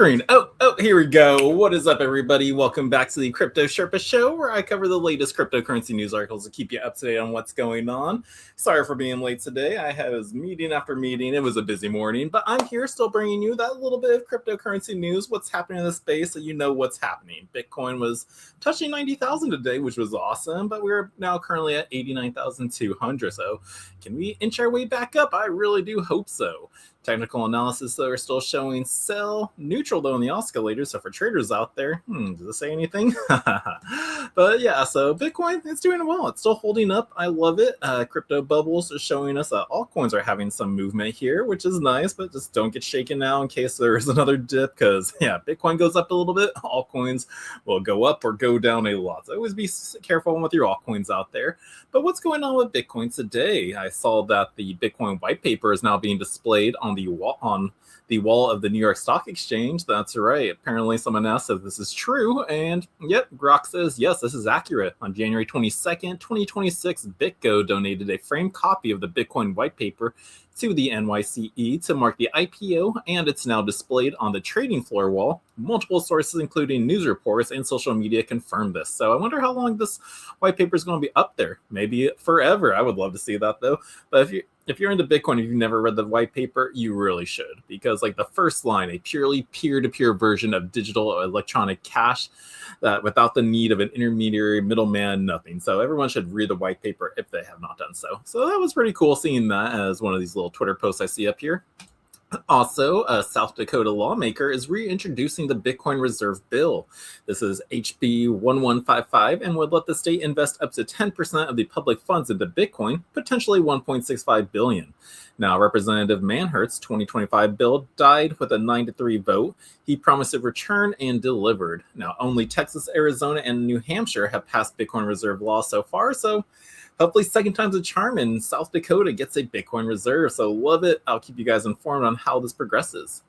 screen. Here we go. What is up, everybody? Welcome back to the Crypto Sherpa Show, where I cover the latest cryptocurrency news articles to keep you up to date on what's going on. Sorry for being late today. I had meeting after meeting. It was a busy morning, but I'm here still bringing you that little bit of cryptocurrency news, what's happening in the space, so you know what's happening. Bitcoin was touching 90,000 today, which was awesome, but we're now currently at 89,200. So can we inch our way back up? I really do hope so. Technical analysis, though, are still showing sell neutral, though, in the oscillator. So for traders out there, does it say anything? But yeah, so Bitcoin, it's doing well. It's still holding up. I love it. Crypto bubbles are showing us that altcoins are having some movement here, which is nice, but just don't get shaken now in case there is another dip, because yeah, Bitcoin goes up a little bit, altcoins will go up or go down a lot. So always be careful with your altcoins out there. But what's going on with Bitcoin today? I saw that the Bitcoin white paper is now being displayed on the wall of the New York Stock Exchange. That's right. Apparently someone asked if this is true, and yep, Grok says yes, this is accurate. On January 22nd, 2026, BitGo donated a framed copy of the Bitcoin white paper to the NYCE to mark the IPO, and it's now displayed on the trading floor wall. Multiple sources, including news reports and social media, confirm this. So I wonder how long this white paper is going to be up there. Maybe forever. I would love to see that, though. But if you're into Bitcoin, if you've never read the white paper, you really should, because like the first line, a purely peer-to-peer version of digital electronic cash without the need of an intermediary, middleman, nothing. So everyone should read the white paper if they have not done so. So that was pretty cool seeing that as one of these little Twitter posts I see up here. Also, a South Dakota lawmaker is reintroducing the Bitcoin Reserve Bill. This is HB 1155 and would let the state invest up to 10% of the public funds into Bitcoin, potentially $1.65 billion. Now, Representative Manhert's 2025 bill died with a 9-3 vote. He promised to return and delivered. Now, only Texas, Arizona, and New Hampshire have passed Bitcoin Reserve laws so far, so hopefully second time's a charm and South Dakota gets a Bitcoin reserve. So love it. I'll keep you guys informed on how this progresses.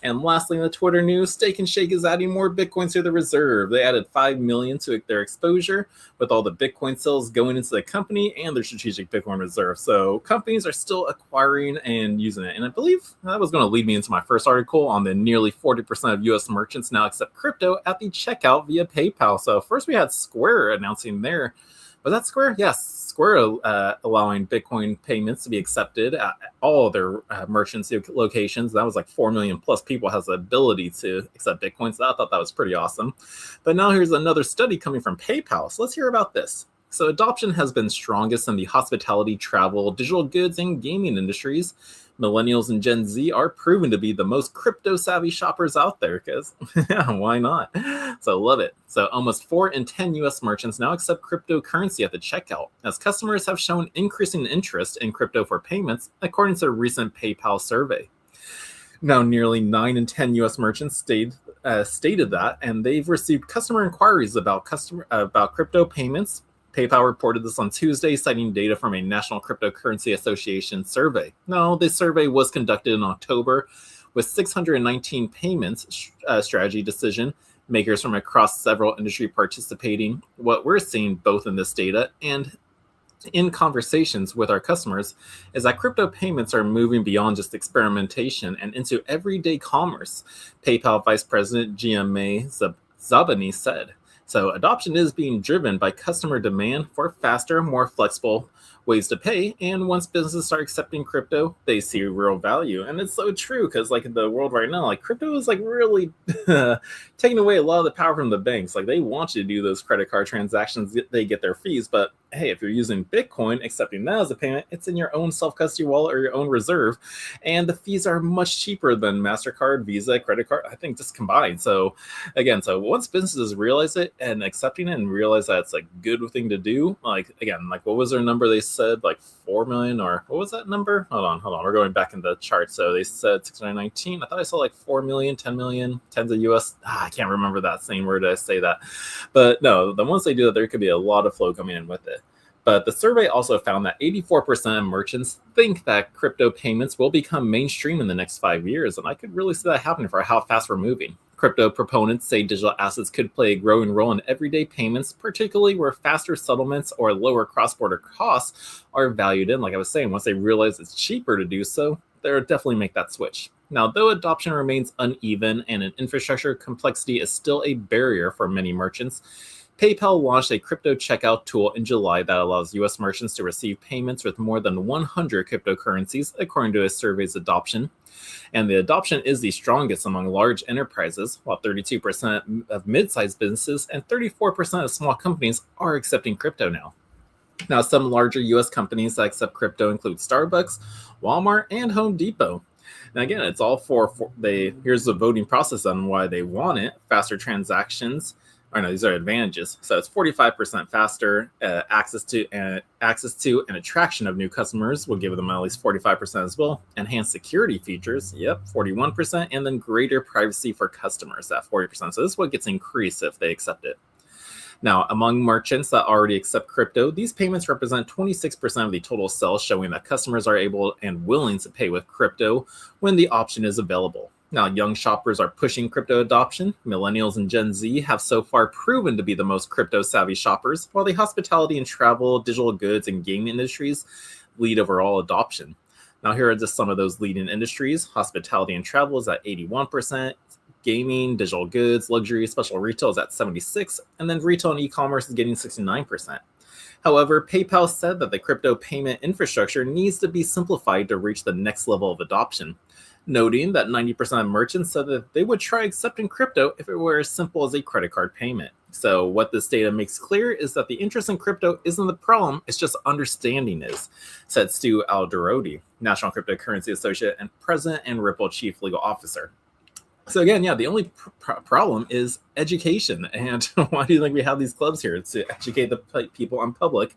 And lastly, in the Twitter news, Steak and Shake is adding more Bitcoins to the reserve. They added 5 million to their exposure with all the Bitcoin sales going into the company and their strategic Bitcoin reserve. So companies are still acquiring and using it. And I believe that was going to lead me into my first article on the nearly 40% of U.S. merchants now accept crypto at the checkout via PayPal. So first we had Square announcing their, was that Square? Yes. Square allowing Bitcoin payments to be accepted at all of their merchants locations. That was like 4 million plus people has the ability to accept Bitcoin. So I thought that was pretty awesome. But now here's another study coming from PayPal. So let's hear about this. So adoption has been strongest in the hospitality, travel, digital goods, and gaming industries. Millennials and Gen Z are proven to be the most crypto-savvy shoppers out there, because yeah, why not? So love it. So almost 4 in 10 U.S. merchants now accept cryptocurrency at the checkout, as customers have shown increasing interest in crypto for payments, according to a recent PayPal survey. Now, nearly 9 in 10 U.S. merchants stated that, and they've received customer inquiries about crypto payments. PayPal reported this on Tuesday, citing data from a National Cryptocurrency Association survey. Now, this survey was conducted in October with 619 payments strategy decision makers from across several industry participating. What we're seeing both in this data and in conversations with our customers is that crypto payments are moving beyond just experimentation and into everyday commerce, PayPal Vice President GMA Zabani said. So adoption is being driven by customer demand for faster, more flexible ways to pay. And once businesses start accepting crypto, they see real value. And it's so true, because like in the world right now, like crypto is like really taking away a lot of the power from the banks. Like they want you to do those credit card transactions, they get their fees. But hey, if you're using Bitcoin, accepting that as a payment, it's in your own self-custody wallet or your own reserve. And the fees are much cheaper than MasterCard, Visa, credit card, I think just combined. So again, so once businesses realize it and accepting it and realize that it's like a good thing to do, like again, like what was their number? They said like 4 million, or what was that number? Hold on. We're going back in the chart. So they said 619. I thought I saw like 4 million, 10 million, tens of US. I can't remember that same word. I say that. But no, the once they do that, there could be a lot of flow coming in with it. But the survey also found that 84% of merchants think that crypto payments will become mainstream in the next 5 years. And I could really see that happening for how fast we're moving. Crypto proponents say digital assets could play a growing role in everyday payments, particularly where faster settlements or lower cross-border costs are valued in. Like I was saying, once they realize it's cheaper to do so, they'll definitely make that switch. Now, though adoption remains uneven and an infrastructure complexity is still a barrier for many merchants, PayPal launched a crypto checkout tool in July that allows US merchants to receive payments with more than 100 cryptocurrencies, according to a survey's adoption. And the adoption is the strongest among large enterprises, while 32% of mid-sized businesses and 34% of small companies are accepting crypto now. Now, some larger US companies that accept crypto include Starbucks, Walmart, and Home Depot. And again, it's all here's the voting process on why they want it: faster transactions. Or no, these are advantages. So it's 45% faster. Access to and attraction of new customers will give them at least 45% as well. Enhanced security features, 41%, and then greater privacy for customers at 40%. So this is what gets increased if they accept it. Now, among merchants that already accept crypto, these payments represent 26% of the total sales, showing that customers are able and willing to pay with crypto when the option is available. Now, young shoppers are pushing crypto adoption. Millennials and Gen Z have so far proven to be the most crypto-savvy shoppers, while the hospitality and travel, digital goods, and gaming industries lead overall adoption. Now, here are just some of those leading industries. Hospitality and travel is at 81%. Gaming, digital goods, luxury, special retail is at 76%, and then retail and e-commerce is getting 69%. However, PayPal said that the crypto payment infrastructure needs to be simplified to reach the next level of adoption, noting that 90% of merchants said that they would try accepting crypto if it were as simple as a credit card payment. So what this data makes clear is that the interest in crypto isn't the problem, it's just understanding is, said Stu Alderodi, National Cryptocurrency Associate and President and Ripple Chief Legal Officer. So again, the only problem is education. And why do you think we have these clubs here? It's to educate the people in public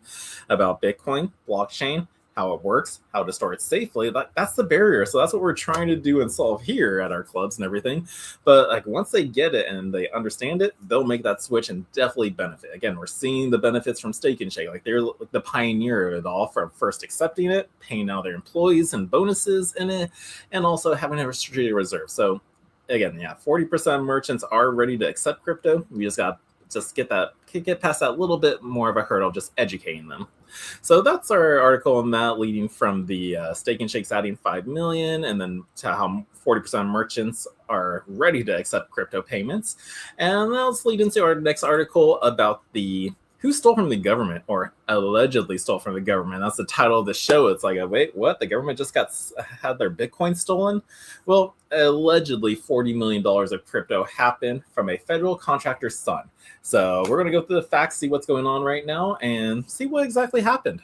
about Bitcoin, blockchain, how it works, how to store it safely. That's the barrier. So that's what we're trying to do and solve here at our clubs and everything. But once they get it and they understand it, they'll make that switch and definitely benefit. Again, we're seeing the benefits from Stake and Shake. They're the pioneer of it all, from first accepting it, paying out their employees and bonuses in it, and also having a restricted reserve. So again, 40% of merchants are ready to accept crypto. We just got get past that little bit more of a hurdle, just educating them. So that's our article on that, leading from the Stake and Shakes adding 5 million, and then to how 40% of merchants are ready to accept crypto payments. And let's lead into our next article about who stole from the government, or allegedly stole from the government. That's the title of the show. It's like, wait, what? The government just had their Bitcoin stolen? Well, allegedly $40 million of crypto happened from a federal contractor's son. So we're going to go through the facts, see what's going on right now, and see what exactly happened.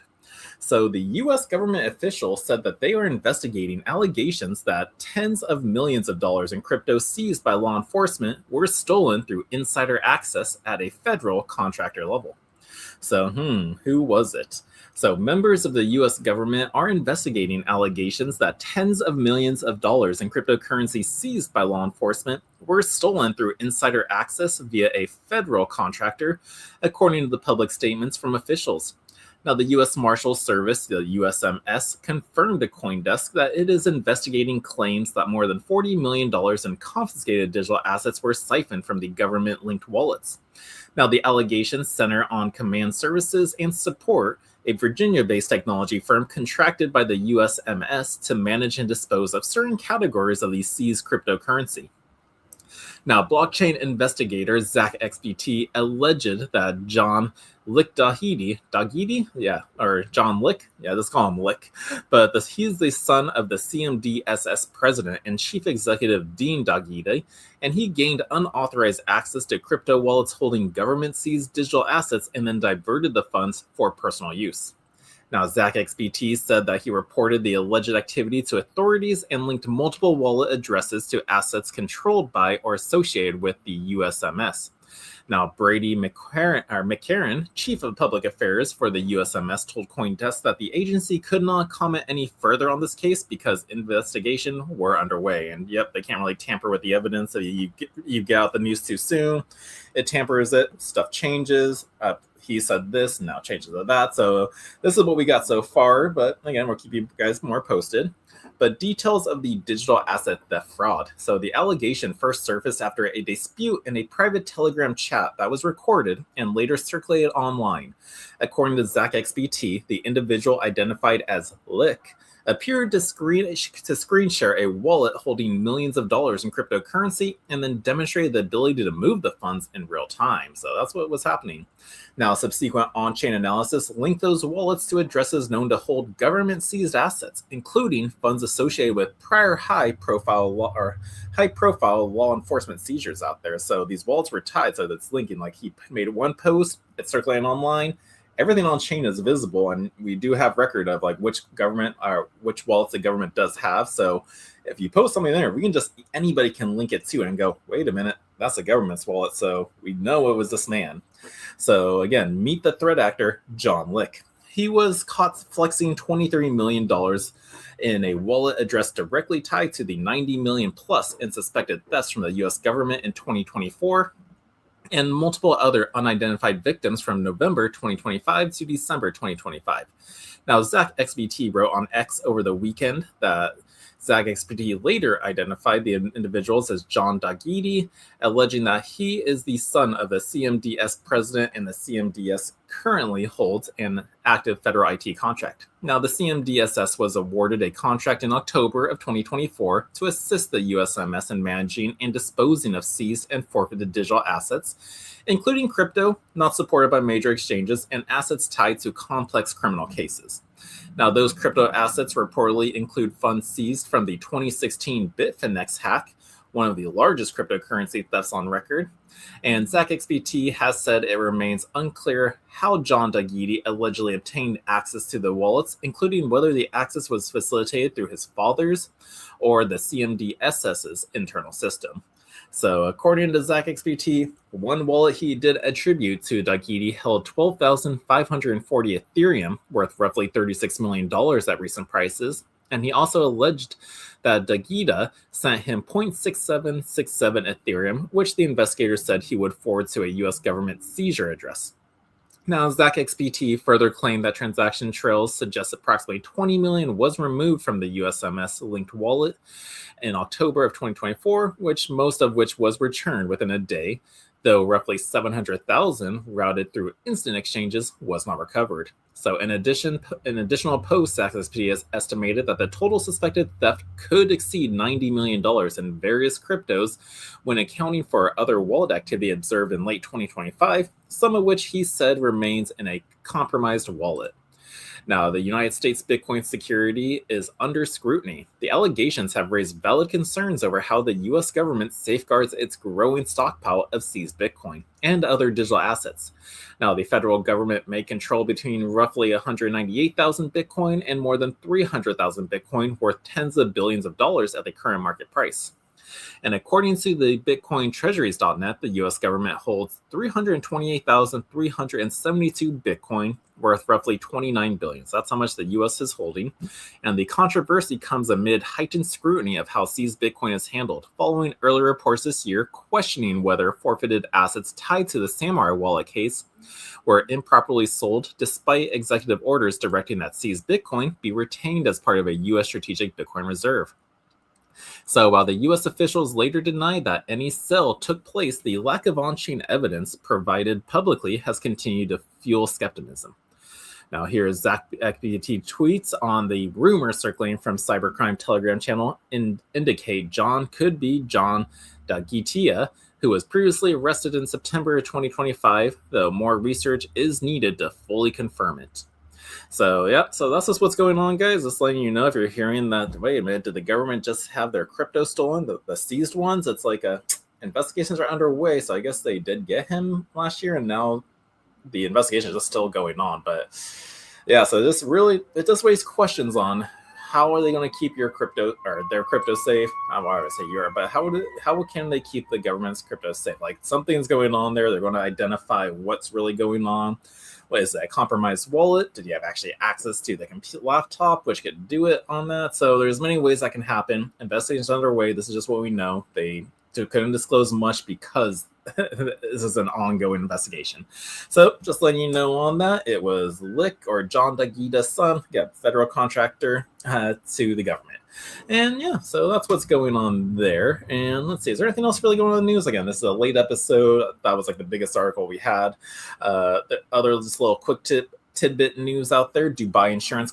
So the U.S. government official said that they are investigating allegations that tens of millions of dollars in crypto seized by law enforcement were stolen through insider access at a federal contractor level. So, who was it? So members of the U.S. government are investigating allegations that tens of millions of dollars in cryptocurrency seized by law enforcement were stolen through insider access via a federal contractor, according to the public statements from officials. Now, the U.S. Marshals Service, the USMS, confirmed to CoinDesk that it is investigating claims that more than $40 million in confiscated digital assets were siphoned from the government-linked wallets. Now, the allegations center on command services and support a Virginia-based technology firm contracted by the USMS to manage and dispose of certain categories of the seized cryptocurrency. Now, blockchain investigator Zach XBT alleged that John John Lick, let's call him Lick, but he's the son of the CMDSS president and chief executive Dean Dagide, and he gained unauthorized access to crypto wallets holding government-seized digital assets and then diverted the funds for personal use. Now, Zach XBT said that he reported the alleged activity to authorities and linked multiple wallet addresses to assets controlled by or associated with the USMS. Now, Brady McCarran, chief of public affairs for the USMS, told CoinDesk that the agency could not comment any further on this case because investigations were underway. And they can't really tamper with the evidence. So you get out the news too soon, it tampers it, stuff changes. He said this, now changes to that. So this is what we got so far. But again, we'll keep you guys more posted. But details of the digital asset theft fraud. So the allegation first surfaced after a dispute in a private Telegram chat that was recorded and later circulated online. According to ZachXBT, the individual identified as Lick appeared to screen share a wallet holding millions of dollars in cryptocurrency and then demonstrated the ability to move the funds in real time. So that's what was happening. Now, subsequent on-chain analysis linked those wallets to addresses known to hold government-seized assets, including funds associated with prior high-profile law enforcement seizures out there. So these wallets were tied, so that's linking. Like he made one post, it's circulating online. Everything on chain is visible, and we do have record of like which wallets the government does have. So if you post something there, anybody can link it to it and go, wait a minute, that's a government's wallet, so we know it was this man. So again, meet the threat actor, John Lick. He was caught flexing $23 million in a wallet address directly tied to the 90 million plus in suspected thefts from the US government in 2024. And multiple other unidentified victims from November 2025 to December 2025. Now, ZachXBT wrote on X over the weekend that ZachXBT later identified the individuals as John Dagidi, alleging that he is the son of the CMDS president and the CMDS currently holds an active federal IT contract. Now, the CMDSS was awarded a contract in October of 2024 to assist the USMS in managing and disposing of seized and forfeited digital assets, including crypto not supported by major exchanges and assets tied to complex criminal cases. Now, those crypto assets reportedly include funds seized from the 2016 Bitfinex hack, one of the largest cryptocurrency thefts on record. And ZachXBT has said it remains unclear how John Dagidi allegedly obtained access to the wallets, including whether the access was facilitated through his father's or the CMDSS's internal system. So according to ZachXBT, one wallet he did attribute to Dagidi held 12,540 Ethereum, worth roughly $36 million at recent prices. And he also alleged that Dagida sent him 0.6767 Ethereum, which the investigators said he would forward to a US government seizure address. Now, ZachXBT further claimed that transaction trails suggest approximately 20 million was removed from the USMS linked wallet in October of 2024, most of which was returned within a day, though roughly 700,000 routed through instant exchanges was not recovered. So in additional post, ZachXBT has estimated that the total suspected theft could exceed $90 million in various cryptos when accounting for other wallet activity observed in late 2025, some of which he said remains in a compromised wallet. Now, the United States Bitcoin security is under scrutiny. The allegations have raised valid concerns over how the U.S. government safeguards its growing stockpile of seized Bitcoin and other digital assets. Now, the federal government may control between roughly 198,000 Bitcoin and more than 300,000 Bitcoin, worth tens of billions of dollars at the current market price. And according to the BitcoinTreasuries.net, the U.S. government holds 328,372 Bitcoin, worth roughly $29 billion. So that's how much the U.S. is holding. And the controversy comes amid heightened scrutiny of how seized Bitcoin is handled, following early reports this year questioning whether forfeited assets tied to the Samurai wallet case were improperly sold, despite executive orders directing that seized Bitcoin be retained as part of a U.S. strategic Bitcoin reserve. So while the U.S. officials later denied that any sale took place, the lack of on-chain evidence provided publicly has continued to fuel skepticism. Now, here is ZachXBT tweets on the rumors circulating from Cybercrime Telegram channel indicate John could be John Dagitia, who was previously arrested in September 2025, though more research is needed to fully confirm it. So, so that's just what's going on, guys. Just letting you know, if you're hearing that, wait a minute, did the government just have their crypto stolen, the seized ones? It's like investigations are underway, so I guess they did get him last year, and now the investigation is still going on. But yeah, so it just raises questions on how are they going to keep your crypto or their crypto safe? Why would I say Europe? But how can they keep the government's crypto safe? Like, something's going on there. They're going to identify what's really going on. What is that? Compromised wallet? Did you have actually access to the computer laptop, which could do it on that? So there's many ways that can happen. Investigations underway. This is just what we know. They couldn't disclose much because this is an ongoing investigation. So just letting you know on that, it was Lick or John Dagita's son, federal contractor to the government. And yeah, so that's what's going on there. And let's see, is there anything else really going on in the news? Again, this is a late episode. That was like the biggest article we had. The other just little quick tidbit news out there: Dubai insurance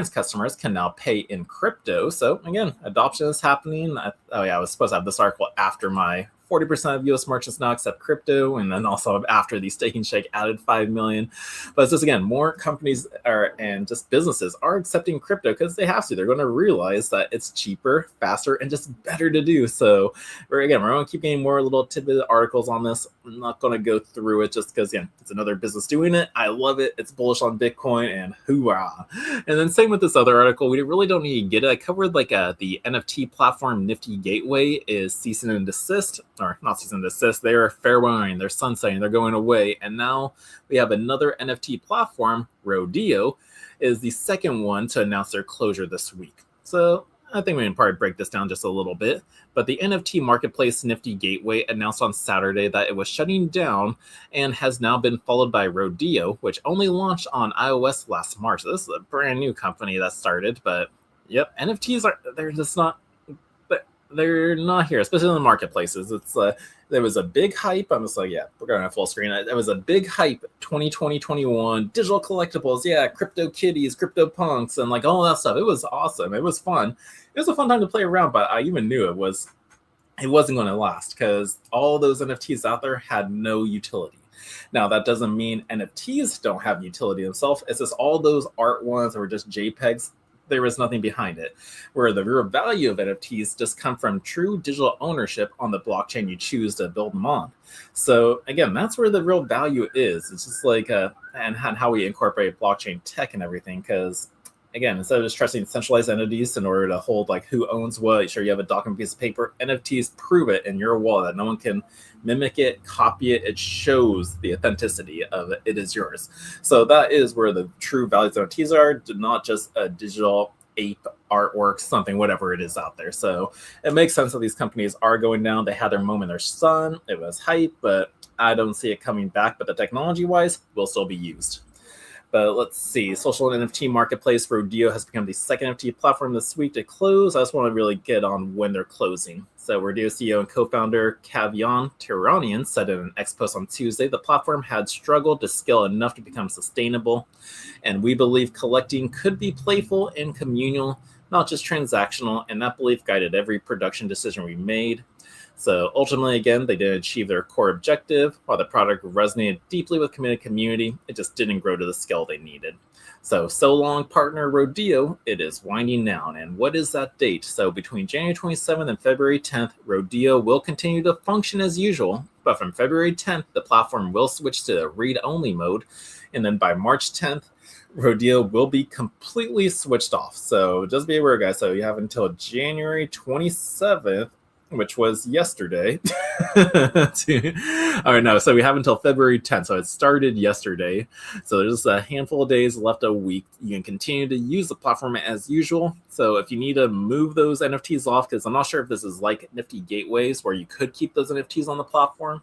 customers can now pay in crypto. So again, adoption is happening. I was supposed to have this article after my 40% of U.S. merchants now accept crypto, and then also after the Stake and Shake added 5 million. But it's just, again, more companies and just businesses are accepting crypto because they have to. They're going to realize that it's cheaper, faster, and just better to do. So we're going to keep getting more little tidbit articles on this. I'm not going to go through it just because, again, it's another business doing it. I love it. It's bullish on Bitcoin, and hoorah. And then same with this other article. We really don't need to get it. I covered the NFT platform Nifty Gateway is ceasing and desist. Or not cease and desist, they are farewelling, they're sunsetting, they're going away. And now we have another NFT platform, Rodeo, is the second one to announce their closure this week. So I think we can probably break this down just a little bit. But the NFT marketplace Nifty Gateway announced on Saturday that it was shutting down and has now been followed by Rodeo, which only launched on iOS last March. So this is a brand new company that started. But yep, NFTs they're just not. They're not here, especially in the marketplaces. There was a big hype. I'm just like, yeah, we're going to full screen. There was a big hype 2020, 21, digital collectibles, crypto kitties, crypto punks, and all that stuff. It was awesome. It was fun. It was a fun time to play around, but I even knew it wasn't going to last because all those NFTs out there had no utility. Now, that doesn't mean NFTs don't have utility themselves. It's just all those art ones that were just JPEGs. There was nothing behind it, where the real value of NFTs just come from true digital ownership on the blockchain you choose to build them on. So again, that's where the real value is. It's just and how we incorporate blockchain tech and everything. Because again, instead of just trusting centralized entities in order to hold who owns what, sure, you have a document piece of paper, NFTs prove it in your wallet that no one can mimic it, copy it. It shows the authenticity of it. It is yours. So that is where the true values of NFTs are, not just a digital ape artwork, something, whatever it is out there. So it makes sense that these companies are going down. They had their moment in their sun. It was hype, but I don't see it coming back. But the technology-wise will still be used. But let's see. Social NFT marketplace Rodeo has become the second NFT platform this week to close. I just want to really get on when they're closing. So Rodeo CEO and co-founder Kavion Tiranian said in an X post on Tuesday, the platform had struggled to scale enough to become sustainable. And we believe collecting could be playful and communal, not just transactional. And that belief guided every production decision we made. So ultimately, again, they didn't achieve their core objective. While the product resonated deeply with committed community, it just didn't grow to the scale they needed. So long, partner Rodeo, it is winding down. And what is that date? So between January 27th and February 10th, Rodeo will continue to function as usual. But from February 10th, the platform will switch to read-only mode. And then by March 10th, Rodeo will be completely switched off. So just be aware, guys. So you have until January 27th, which was yesterday. So we have until February 10th. So it started yesterday. So there's a handful of days left a week. You can continue to use the platform as usual. So if you need to move those NFTs off, because I'm not sure if this is like Nifty Gateways where you could keep those NFTs on the platform,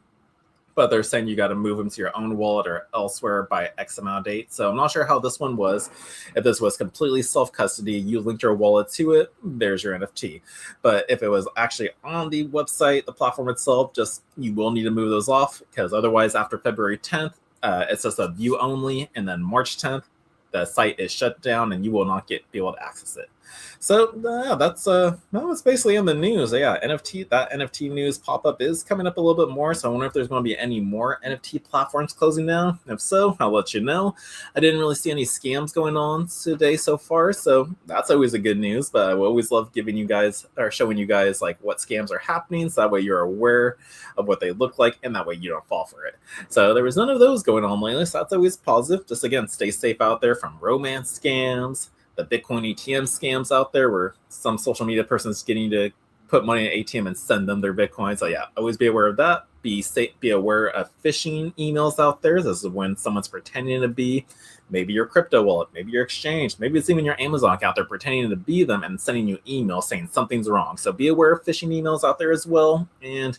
but they're saying you got to move them to your own wallet or elsewhere by X amount of date. So I'm not sure how this one was. If this was completely self-custody, you linked your wallet to it, there's your NFT. But if it was actually on the website, the platform itself, you will need to move those off, because otherwise after February 10th, it's just a view only. And then March 10th, the site is shut down and you will not be able to access it. So that was basically in the news. That NFT news pop-up is coming up a little bit more. So I wonder if there's going to be any more NFT platforms closing down. If so, I'll let you know. I didn't really see any scams going on today so far. So that's always a good news. But I always love giving you guys or showing you guys what scams are happening. So that way you're aware of what they look like, and that way you don't fall for it. So there was none of those going on lately. So that's always positive. Just again, stay safe out there from romance scams, the Bitcoin ATM scams out there where some social media person's getting to put money in an ATM and send them their Bitcoin. So always be aware of that. Be safe, be aware of phishing emails out there. This is when someone's pretending to be maybe your crypto wallet, maybe your exchange, maybe it's even your Amazon account. They're pretending to be them and sending you emails saying something's wrong. So be aware of phishing emails out there as well. And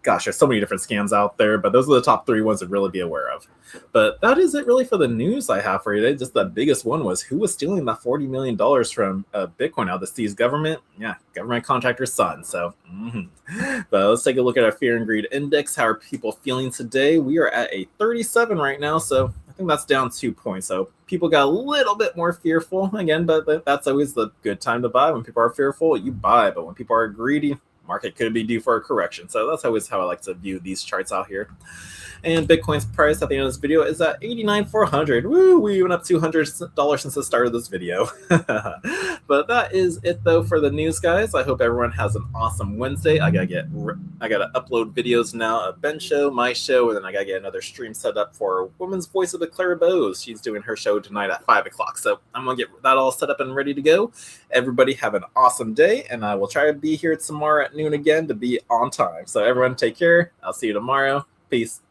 gosh, there's so many different scams out there, but those are the top 3 ones to really be aware of. But that is it really for the news I have for you today. Just the biggest one was who was stealing that $40 million from Bitcoin out of the seized government? Yeah, government contractor's son. So, But let's take a look at our fear and greed index. How are people feeling today? We are at a 37 right now, so I think that's down 2 points. So people got a little bit more fearful again, but that's always the good time to buy. When people are fearful, you buy. But when people are greedy, market could be due for a correction. So that's always how I like to view these charts out here. And Bitcoin's price at the end of this video is at $89,400. Woo! We went up $200 since the start of this video. But that is it though for the news, guys. I hope everyone has an awesome Wednesday. I gotta upload videos now. A Ben show, my show, and then I gotta get another stream set up for Woman's Voice of the Clara Bose. She's doing her show tonight at 5 o'clock. So I'm gonna get that all set up and ready to go. Everybody have an awesome day, and I will try to be here tomorrow at noon again to be on time. So everyone take care. I'll see you tomorrow. Peace.